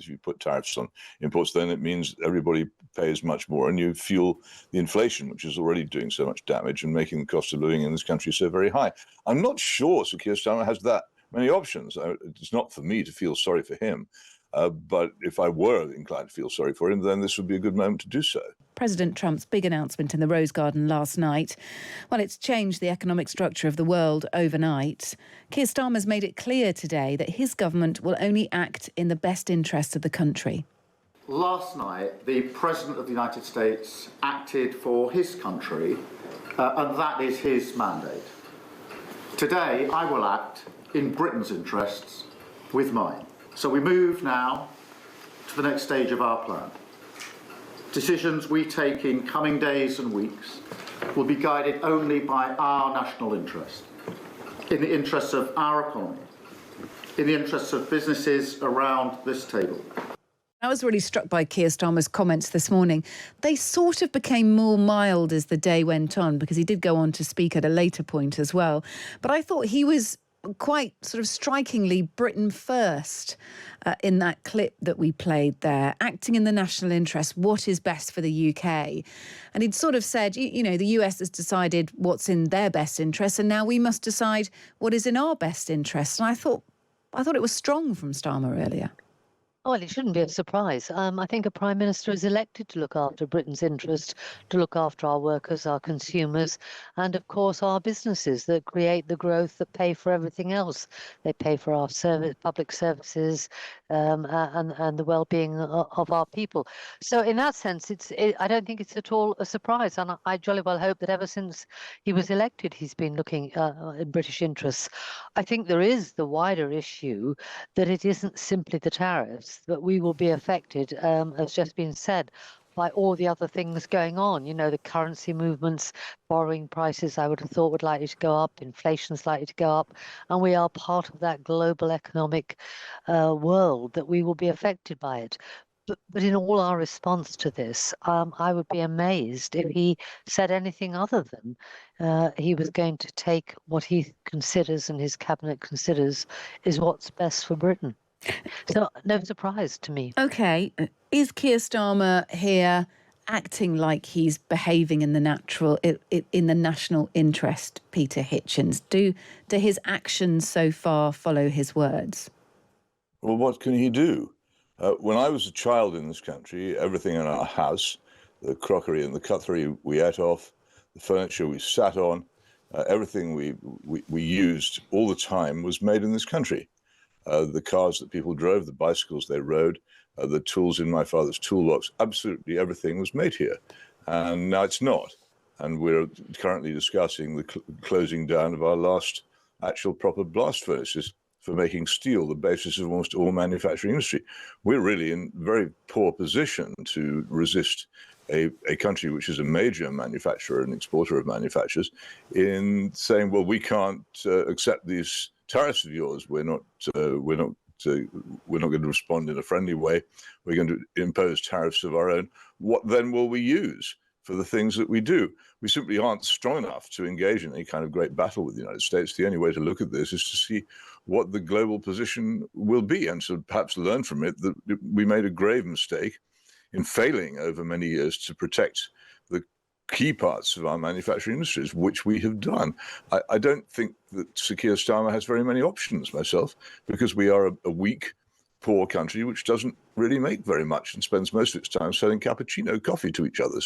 If you put tariffs on imports, then it means everybody pays much more, and you fuel the inflation, which is already doing so much damage and making the cost of living in this country so very high. I'm not sure Sir Keir Starmer has that many options. It's not for me to feel sorry for him. But if I were inclined to feel sorry for him, then this would be a good moment to do so. President Trump's big announcement in the Rose Garden last night, well, it's changed the economic structure of the world overnight. Keir Starmer's made it clear today that his government will only act in the best interests of the country. Last night, the President of the United States acted for his country, and that is his mandate. Today, I will act in Britain's interests with mine. So we move now to the next stage of our plan. Decisions we take in coming days and weeks will be guided only by our national interest, in the interests of our economy, in the interests of businesses around this table. I was really struck by Keir Starmer's comments this morning. They sort of became more mild as the day went on, because he did go on to speak at a later point as well. But I thought he was quite sort of strikingly Britain first in that clip that we played there, acting in the national interest, what is best for the UK. And he'd sort of said, you know, the US has decided what's in their best interest, and now we must decide what is in our best interest. And I thought it was strong from Starmer earlier. Well, it shouldn't be a surprise. I think a Prime Minister is elected to look after Britain's interest, to look after our workers, our consumers, and of course our businesses that create the growth that pay for everything else. They pay for our public services and the well-being of our people. So in that sense, I don't think it's at all a surprise. And I jolly well hope that ever since he was elected, he's been looking in British interests. I think there is the wider issue that it isn't simply the tariffs, that we will be affected, as just been said, by all the other things going on. You know, the currency movements, borrowing prices, I would have thought would likely to go up, inflation's likely to go up, and we are part of that global economic world that we will be affected by it. But in all our response to this, I would be amazed if he said anything other than he was going to take what he considers and his cabinet considers is what's best for Britain. So no surprise to me. OK. Is Keir Starmer here acting like he's behaving in the national interest, Peter Hitchens? Do his actions so far follow his words? Well, what can he do? When I was a child in this country, everything in our house, the crockery and the cutlery we ate off, the furniture we sat on, everything we used all the time was made in this country. The cars that people drove, the bicycles they rode, the tools in my father's toolbox, absolutely everything was made here. And now it's not. And we're currently discussing the closing down of our last actual proper blast furnaces for making steel, the basis of almost all manufacturing industry. We're really in very poor position to resist a country which is a major manufacturer and exporter of manufacturers in saying, well, we can't accept these tariffs of yours. We're not going to respond in a friendly way. We're going to impose tariffs of our own. What then will we use for the things that we do? We simply aren't strong enough to engage in any kind of great battle with the United States. The only way to look at this is to see what the global position will be, and to perhaps learn from it that we made a grave mistake in failing over many years to protect the key parts of our manufacturing industries, which we have done. I don't think that Sir Keir Starmer has very many options myself, because we are a weak, poor country which doesn't really make very much and spends most of its time selling cappuccino coffee to each other.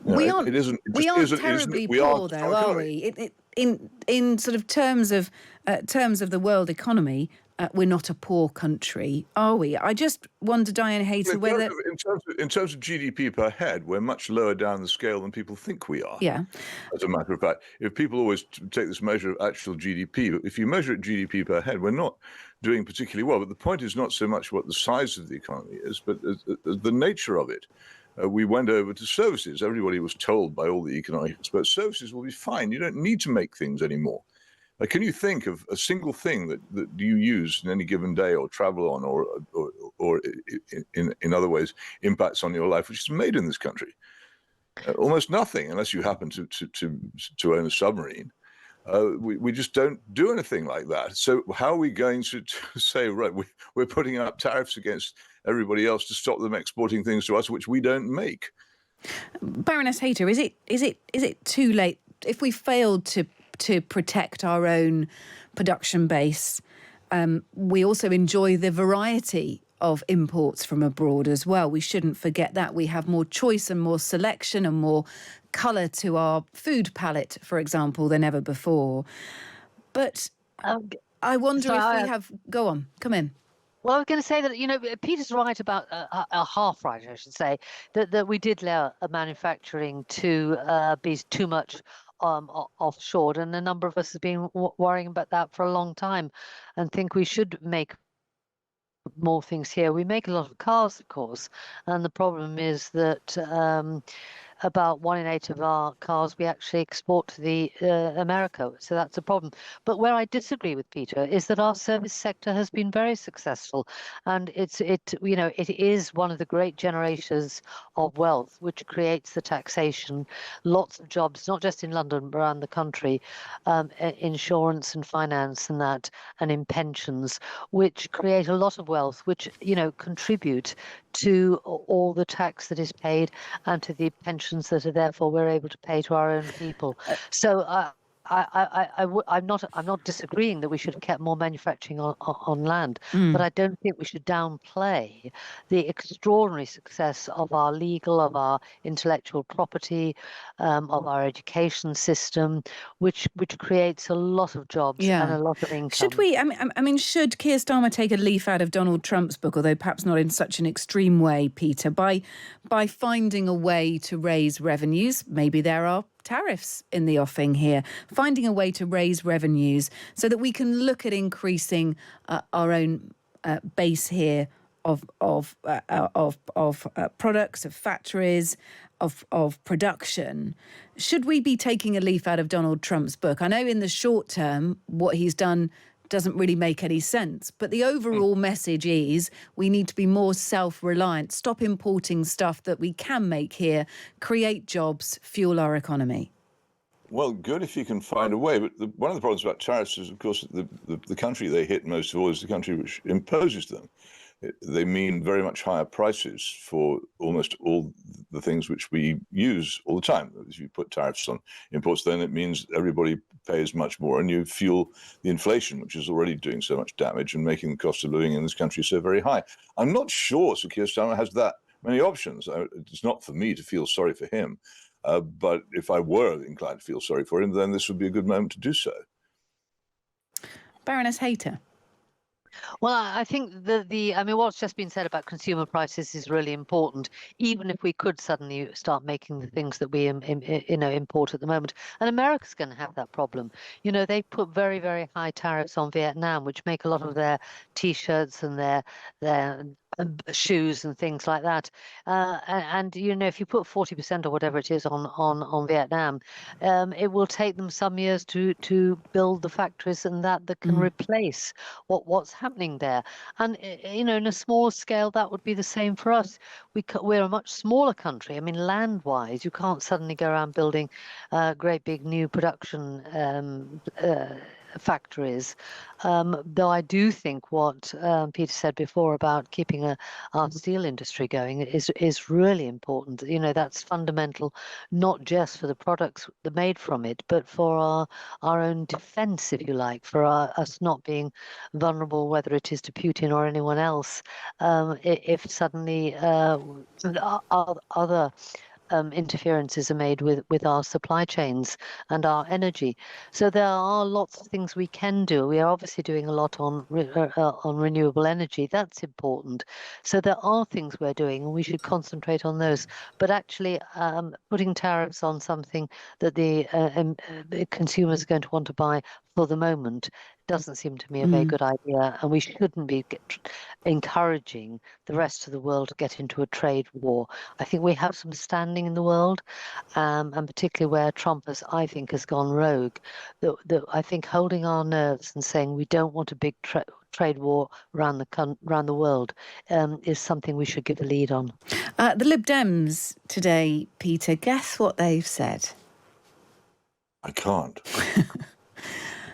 We aren't terribly poor, though, are we? In sort of terms of the world economy, we're not a poor country, are we? I just wonder, Diane Hayter, whether... In terms of GDP per head, we're much lower down the scale than people think we are. Yeah. As a matter of fact, if people always take this measure of actual GDP, but if you measure it GDP per head, we're not doing particularly well. But the point is not so much what the size of the economy is, but the nature of it. We went over to services. Everybody was told by all the economic experts, services will be fine. You don't need to make things anymore. Can you think of a single thing that you use in any given day, or travel on, or in other ways impacts on your life, which is made in this country? Almost nothing, unless you happen to own a submarine. We just don't do anything like that. So how are we going to say, right, we're putting up tariffs against everybody else to stop them exporting things to us which we don't make? Baroness Hayter, is it too late if we failed to protect our own production base? We also enjoy the variety of imports from abroad as well. We shouldn't forget that. We have more choice and more selection and more colour to our food palette, for example, than ever before. But I wonder if we have... Go on, come in. Well, I was going to say that, Peter's right about, half right, I should say, that we did allow manufacturing to be too much offshored. And a number of us have been worrying about that for a long time and think we should make more things here. We make a lot of cars, of course, and the problem is that about 1 in 8 of our cars we actually export to the America, so that's a problem. But where I disagree with Peter is that our service sector has been very successful, and it is one of the great generators of wealth, which creates the taxation, lots of jobs, not just in London but around the country, insurance and finance and that, and in pensions, which create a lot of wealth, which contribute to all the tax that is paid and to the pensions that are therefore we're able to pay to our own people. So I'm not disagreeing that we should have kept more manufacturing on land, but I don't think we should downplay the extraordinary success of our legal, of our intellectual property, of our education system, which creates a lot of jobs and a lot of income. Should we? I mean, should Keir Starmer take a leaf out of Donald Trump's book, although perhaps not in such an extreme way, Peter, by finding a way to raise revenues? Maybe there are tariffs in the offing here, finding a way to raise revenues so that we can look at increasing our own base here of products, of factories, of production. Should we be taking a leaf out of Donald Trump's book? I know in the short term what he's done doesn't really make any sense, but the overall message is we need to be more self-reliant, stop importing stuff that we can make here, create jobs, fuel our economy. Well, good if you can find a way. But one of the problems about tariffs is, of course, the country they hit most of all is the country which imposes them. They mean very much higher prices for almost all the things which we use all the time. If you put tariffs on imports, then it means everybody pays much more, and you fuel the inflation, which is already doing so much damage and making the cost of living in this country so very high. I'm not sure Sir Keir Starmer has that many options. It's not for me to feel sorry for him. But if I were inclined to feel sorry for him, then this would be a good moment to do so. Baroness Hayter. Well, I think what's just been said about consumer prices is really important, even if we could suddenly start making the things that we import at the moment. And America's going to have that problem. They put very, very high tariffs on Vietnam, which make a lot of their T-shirts and their shoes and things like that. And if you put 40% or whatever it is on Vietnam, it will take them some years to build the factories and that can replace what's happening there. And in a small scale, that would be the same for us. We're a much smaller country. I mean, land-wise, you can't suddenly go around building great big new production factories, though I do think what Peter said before about keeping our steel industry going is really important. That's fundamental, not just for the products that are made from it, but for our own defense, if you like, for us not being vulnerable, whether it is to Putin or anyone else, if suddenly other interferences are made with our supply chains and our energy. So there are lots of things we can do. We are obviously doing a lot on renewable energy. That's important. So there are things we're doing, and we should concentrate on those. But actually, putting tariffs on something that the consumers are going to want to buy for the moment doesn't seem to me a very good idea, and we shouldn't be encouraging the rest of the world to get into a trade war. I think we have some standing in the world, and particularly where Trump I think has gone rogue, that I think holding our nerves and saying we don't want a big trade war around the world is something we should give a lead on. The Lib Dems today, Peter, guess what they've said? I can't.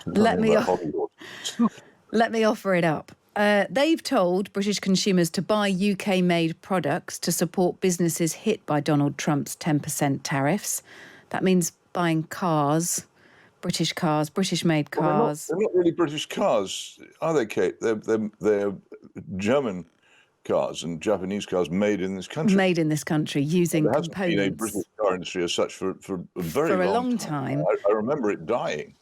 Let me About hobby horses. let me offer it up. They've told British consumers to buy UK-made products to support businesses hit by Donald Trump's 10% tariffs. That means buying cars, British-made cars. They're not really British cars, are they, Kate? They're German cars and Japanese cars made in this country. Made in this country using There hasn't been a components British car industry as such for a very for a long long time. I remember it dying.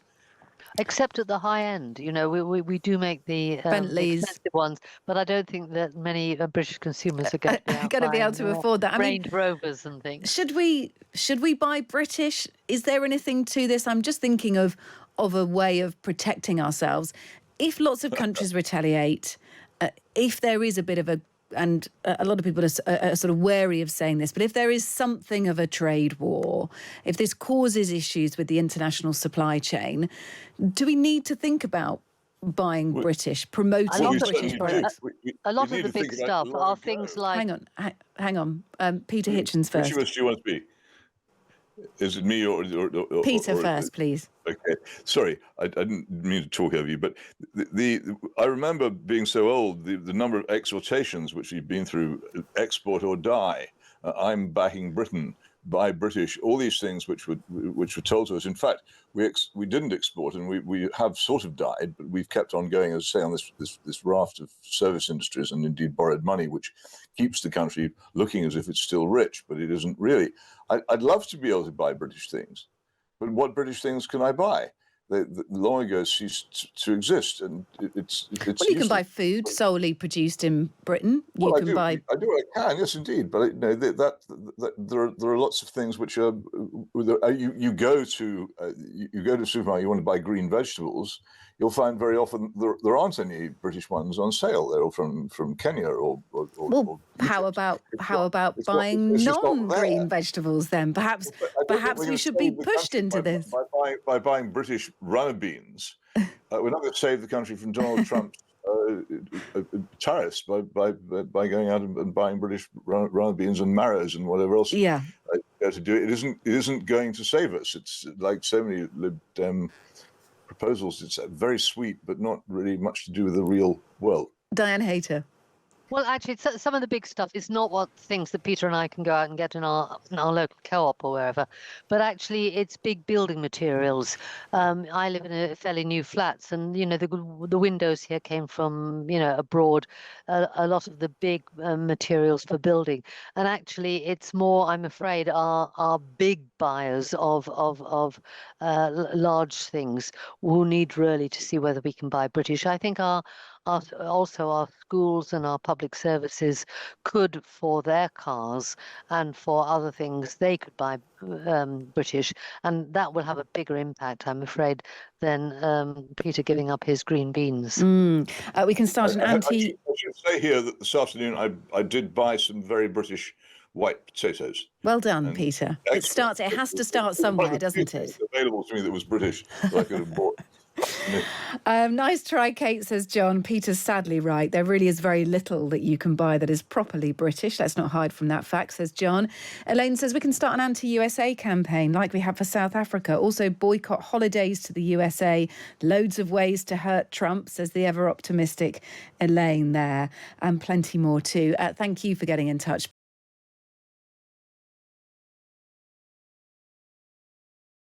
Except at the high end, we do make the Bentleys. expensive ones, but I don't think that many British consumers are going to be able to afford that. I mean, Range Rovers and things. Should we buy British? Is there anything to this? I'm just thinking of a way of protecting ourselves. If lots of countries retaliate, if there is a bit of and a lot of people are sort of wary of saying this, but if there is something of a trade war, if this causes issues with the international supply chain, do we need to think about buying British, promoting British products? A lot of the big stuff are things like... Hang on. Peter Hitchens first. Which of us do you want to speak? Is it me or Peter first, please? Okay, sorry, I didn't mean to talk over you, but I remember being so old, the number of exhortations which we've been through: export or die, I'm backing Britain, buy British, all these things which were told to us. In fact, we didn't export, and we have sort of died, but we've kept on going, as I say, on this raft of service industries and indeed borrowed money, which keeps the country looking as if it's still rich, but it isn't really. I'd love to be able to buy British things, but what British things can I buy? They long ago ceased to exist, and it's. Well, you can buy food solely produced in Britain. I do what I can, yes, indeed. But there are lots of things which are. You go to a supermarket. You want to buy green vegetables. You'll find very often there aren't any British ones on sale. They're all from Kenya or how about buying non-green vegetables then? Perhaps we should be pushed into this by buying British runner beans. We're not going to save the country from Donald Trump's tariffs by going out and buying British runner beans and marrows and whatever else. Yeah. To do it. It isn't going to save us. It's like so many Lib Dem proposals. It's very sweet, but not really much to do with the real world. Diane Hayter. Well, actually, some of the big stuff is not what things that Peter and I can go out and get in our local co-op or wherever, but actually it's big building materials. I live in a fairly new flats, and the windows here came from abroad. A lot of the big materials for building, and actually it's more, I'm afraid, our big buyers of large things will need really to see whether we can buy British. I think also our schools and our public services could, for their cars and for other things, they could buy British, and that will have a bigger impact, I'm afraid, than Peter giving up his green beans. We can start an anti... I should say here that this afternoon I did buy some very British white potatoes. Well done, Peter. It has to start somewhere, doesn't it? Available to me that was British that I could have bought. Nice try, Kate, says John. Peter's sadly right. There really is very little that you can buy that is properly British. Let's not hide from that fact, says John. Elaine says we can start an anti-USA campaign like we have for South Africa. Also boycott holidays to the USA. Loads of ways to hurt Trump, says the ever-optimistic Elaine there. And plenty more too. Thank you for getting in touch.